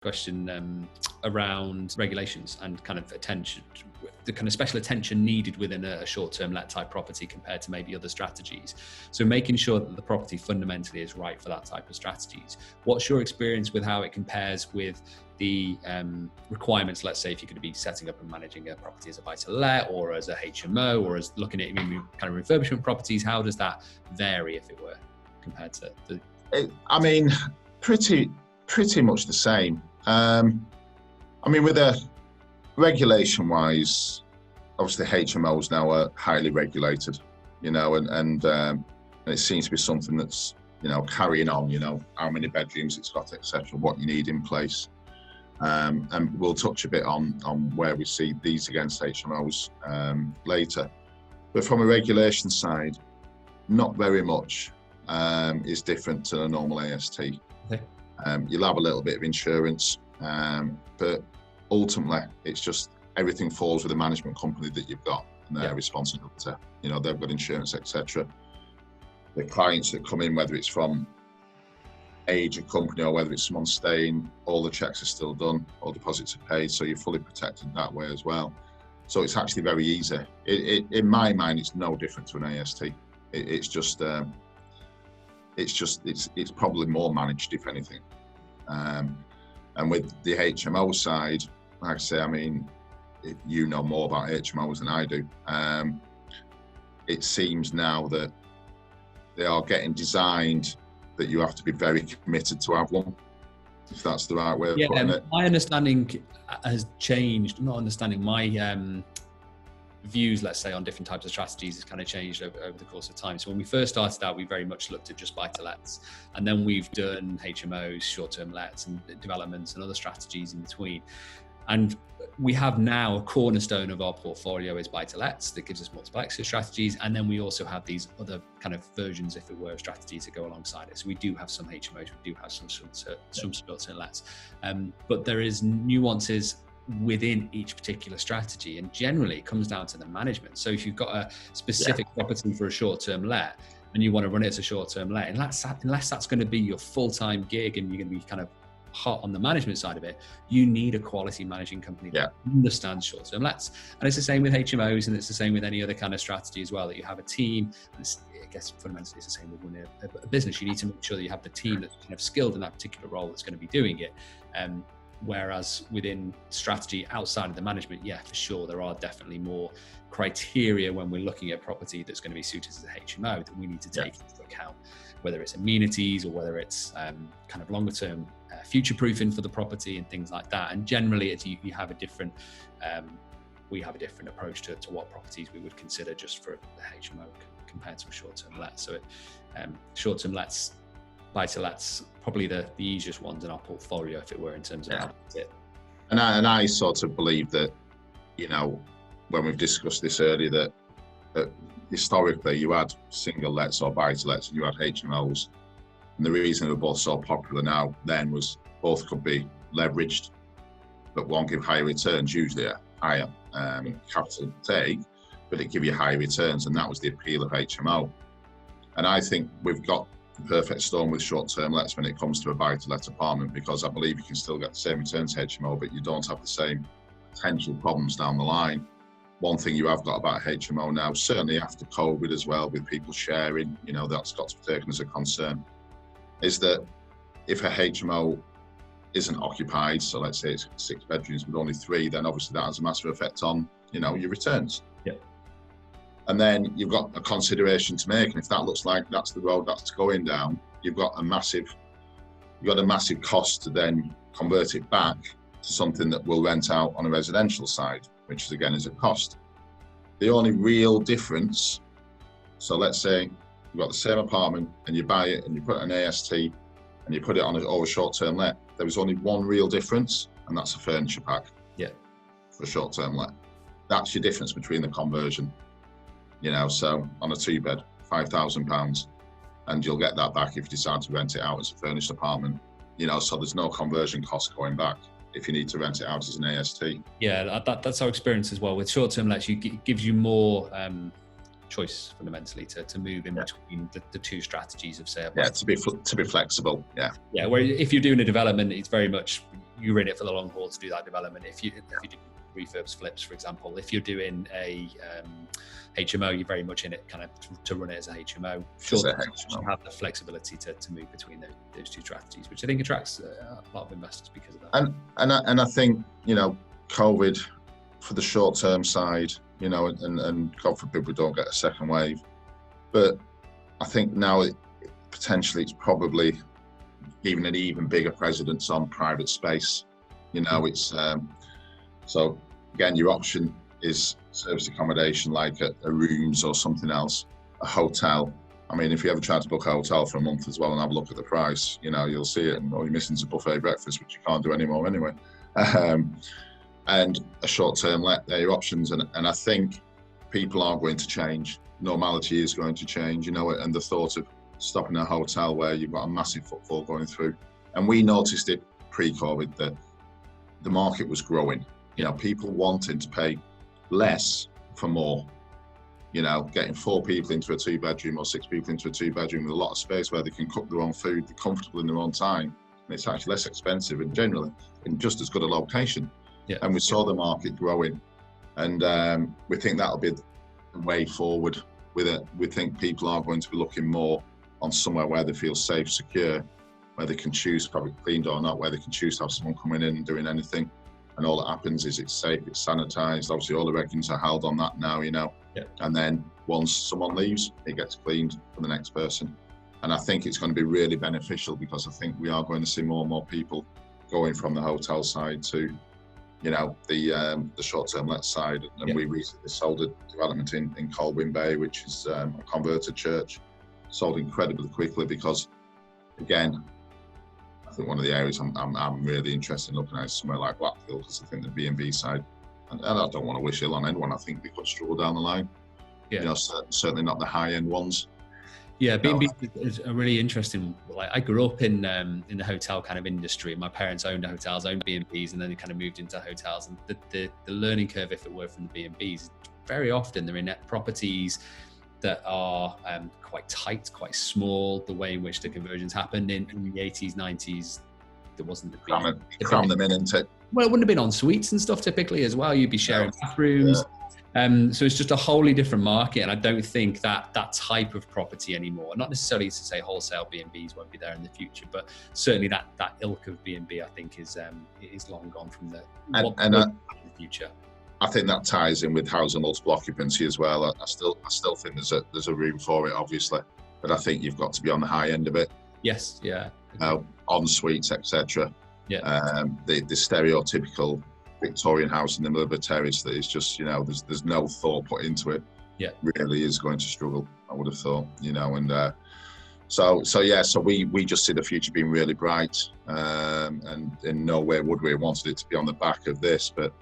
question around regulations and kind of attention, the kind of special attention needed within a short-term let type property compared to maybe other strategies. So making sure that the property fundamentally is right for that type of strategies. What's your experience with how it compares with the requirements, let's say if you're going to be setting up and managing a property as a buy-to-let or as a HMO or as looking at kind of refurbishment properties? How does that vary, if it were, compared to the... Pretty much the same. With a regulation-wise, obviously HMOs now are highly regulated, and it seems to be something that's, carrying on, how many bedrooms it's got, etc., what you need in place. And we'll touch a bit on where we see these against HMOs later. But from a regulation side, not very much is different to a normal AST. Okay. You'll have a little bit of insurance, but ultimately it's just everything falls with the management company that you've got and their responsibility. They've got insurance, etc. The clients that come in, whether it's from age of company or whether it's someone staying, all the checks are still done, all deposits are paid, so you're fully protected that way as well. So it's actually very easy. In my mind, it's no different to an AST. It's probably more managed, if anything. And with the HMO side, like I say, you know more about HMOs than I do. It seems now that they are getting designed that you have to be very committed to have one, if that's the right way of putting it. My understanding has changed. Not understanding, my views, let's say, on different types of strategies has kind of changed over the course of time. So when we first started out, we very much looked at just buy-to-lets, and then we've done HMOs, short-term lets, and developments and other strategies in between. And we have now a cornerstone of our portfolio is buy-to-lets that gives us multiple exit strategies. And then we also have these other kind of versions, if it were, strategies that go alongside it. So we do have some HMOs, we do have some short-term lets. But there is nuances within each particular strategy, and generally it comes down to the management. So if you've got a specific property for a short-term let and you want to run it as a short-term let, unless that's going to be your full-time gig and you're going to be kind of hot on the management side of it, you need a quality managing company that understands short-term lets. And it's the same with HMOs, and it's the same with any other kind of strategy as well, that you have a team. And I guess fundamentally it's the same with running a business. You need to make sure that you have the team that's kind of skilled in that particular role that's going to be doing it. Whereas within strategy outside of the management, for sure, there are definitely more criteria when we're looking at property that's going to be suited as a HMO that we need to take into account, whether it's amenities or whether it's kind of longer term future proofing for the property and things like that. And generally you have a different, we have a different approach to what properties we would consider just for the HMO compared to a short-term let. So short-term lets, buy-to-lets, probably the easiest ones in our portfolio, if it were, in terms of how it. And I sort of believe that, when we've discussed this earlier, that historically you had single lets or buy-to-lets and you had HMOs. And the reason they were both so popular now then was both could be leveraged, but one give higher returns, usually a higher capital take, but it give you higher returns, and that was the appeal of HMO. And I think we've got the perfect storm with short-term lets when it comes to a buy-to-let apartment, because I believe you can still get the same returns to HMO, but you don't have the same potential problems down the line. One thing you have got about HMO now, certainly after COVID as well, with people sharing, that's got to be taken as a concern, is that if a HMO isn't occupied, so let's say it's 6 bedrooms but only 3, then obviously that has a massive effect on, your returns. And then you've got a consideration to make, and if that looks like that's the road that's going down, you've got a massive cost to then convert it back to something that will rent out on a residential side, which is again is a cost. The only real difference, so let's say you've got the same apartment and you buy it and you put an AST and you put it on a short-term let, there is only one real difference, and that's a furniture pack. For a short-term let. That's your difference between the conversion. So on a 2-bed, £5,000, and you'll get that back if you decide to rent it out as a furnished apartment. So there's no conversion cost going back if you need to rent it out as an AST. That's our experience as well with short-term lets. It gives you more choice fundamentally to move in between the two strategies of, say, to be flexible. Where if you're doing a development, it's very much you're in it for the long haul to do that development. If you do refurbs, flips, for example, if you're doing a HMO, you're very much in it kind of to run it as a HMO. Sure, you have the flexibility to move between those two strategies, which I think attracts a lot of investors because of that. And I think, you know, COVID for the short term side, you know, and God forbid we don't get a second wave, but I think now potentially it's probably even an even bigger precedence on private space. You know, it's so again, your option is service accommodation like a rooms or something else, a hotel. I mean, if you ever try to book a hotel for a month as well and have a look at the price, you know, you'll see it, and all you're missing is a buffet breakfast, which you can't do anymore anyway. And a short-term let, they're your options. And I think people are going to change. Normality is going to change, you know, and the thought of stopping a hotel where you've got a massive footfall going through. And we noticed it pre-COVID that the market was growing. You know, people wanting to pay less for more. You know, getting 4 people into a 2-bedroom or 6 people into a 2-bedroom with a lot of space where they can cook their own food, they're comfortable in their own time, and it's actually less expensive and generally in just as good a location. Yeah. And we saw the market growing, and we think that'll be the way forward with it. We think people are going to be looking more on somewhere where they feel safe, secure, where they can choose to have it cleaned or not, where they can choose to have someone coming in and doing anything. And all that happens is it's safe, it's sanitized. Obviously, all the regulations are held on that now, you know. Yeah. And then once someone leaves, it gets cleaned for the next person. And I think it's going to be really beneficial, because I think we are going to see more and more people going from the hotel side to, you know, the short-term let side. And yeah. We recently sold a development in Colwyn Bay, which is a converted church. Sold incredibly quickly because, again, I think one of the areas I'm really interested in looking at is somewhere like Blackpool, because I think the B&B side, and I don't want to wish ill on anyone, I think they could struggle down the line. Yeah. You know, certainly not the high-end ones. Yeah, B&B is a really interesting. Like, I grew up in the hotel kind of industry. My parents owned hotels, owned B&Bs, and then they kind of moved into hotels. And the learning curve, if it were from the B&Bs, very often they're in properties that are quite tight, quite small. The way in which the conversions happened in the 80s, 90s, there wasn't the cram them in, isn't it? Well, it wouldn't have been en suites and stuff typically as well. You'd be sharing bathrooms. Yeah. So it's just a wholly different market, and I don't think that type of property anymore. Not necessarily to say wholesale B&Bs won't be there in the future, but certainly that ilk of B&B, I think, is long gone from the future. I think that ties in with housing multiple occupancy as well. I still think there's a room for it, obviously, but I think you've got to be on the high end of it. Yes, yeah. En suites, etc. Yeah. The stereotypical Victorian house in the middle of a terrace that is just, you know, there's no thought put into it. Yeah. Really is going to struggle, I would have thought, you know, and so we just see the future being really bright, and in no way would we have wanted it to be on the back of this, but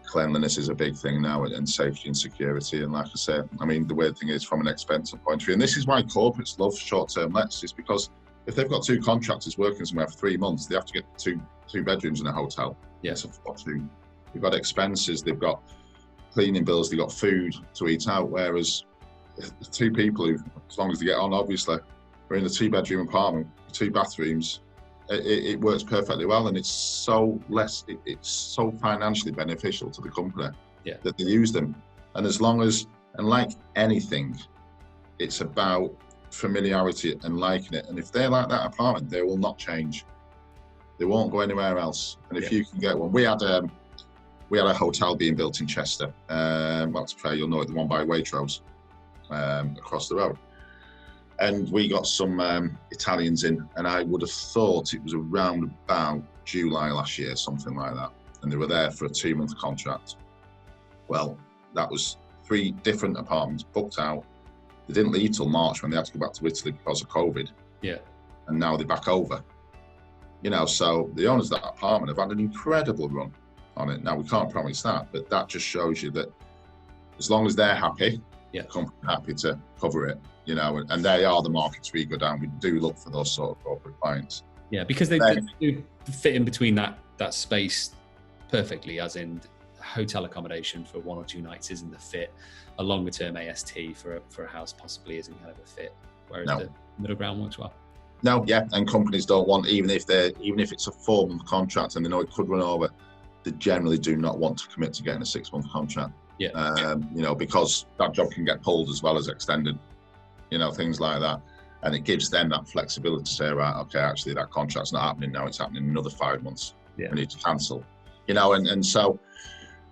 cleanliness is a big thing now, and safety and security. And like I said, I mean, the weird thing is, from an expensive point of view, and this is why corporates love short-term lets, is because if they've got 2 contractors working somewhere for 3 months, they have to get two bedrooms in a hotel. Yeah. It's a fortune. They've got expenses, they've got cleaning bills, they've got food to eat out. Whereas 2 people who, as long as they get on, obviously, are in a 2-bedroom apartment, 2 bathrooms, it works perfectly well, and it's so financially beneficial to the company that they use them. And as long as, and like anything, it's about familiarity and liking it. And if they like that apartment, they will not change. They won't go anywhere else. And if you can get one, we had a hotel being built in Chester. Well, to fair, you'll know it, the one by Waitrose, across the road. And we got some Italians in, and I would have thought it was around about July last year, something like that. And they were there for a 2-month contract. Well, that was 3 different apartments booked out. They didn't leave till March, when they had to go back to Italy because of COVID. Yeah. And now they're back over. You know, so the owners of that apartment have had an incredible run on it. Now, we can't promise that, but that just shows you that as long as they're happy, the company happy to cover it. You know, and they are the markets we go down. We do look for those sort of corporate clients. Yeah, because they do fit in between that space perfectly, as in hotel accommodation for 1 or 2 nights isn't the fit. A longer term AST for a house possibly isn't kind of a fit, whereas the middle ground works well. No, yeah, and companies don't want, even if it's a 4-month contract and they know it could run over, they generally do not want to commit to getting a 6-month contract. Yeah. You know, because that job can get pulled as well as extended, you know, things like that. And it gives them that flexibility to say, right, okay, actually that contract's not happening now, it's happening in another 5 months. Yeah. We need to cancel. You know, and so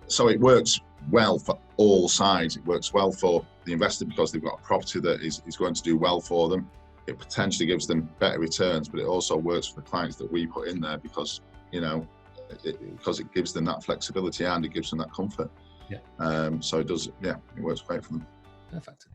it works well for all sides. It works well for the investor because they've got a property that is going to do well for them. It potentially gives them better returns, but it also works for the clients that we put in there because, you know, because it gives them that flexibility and it gives them that comfort. Yeah. So it does, yeah, it works great for them. Perfect.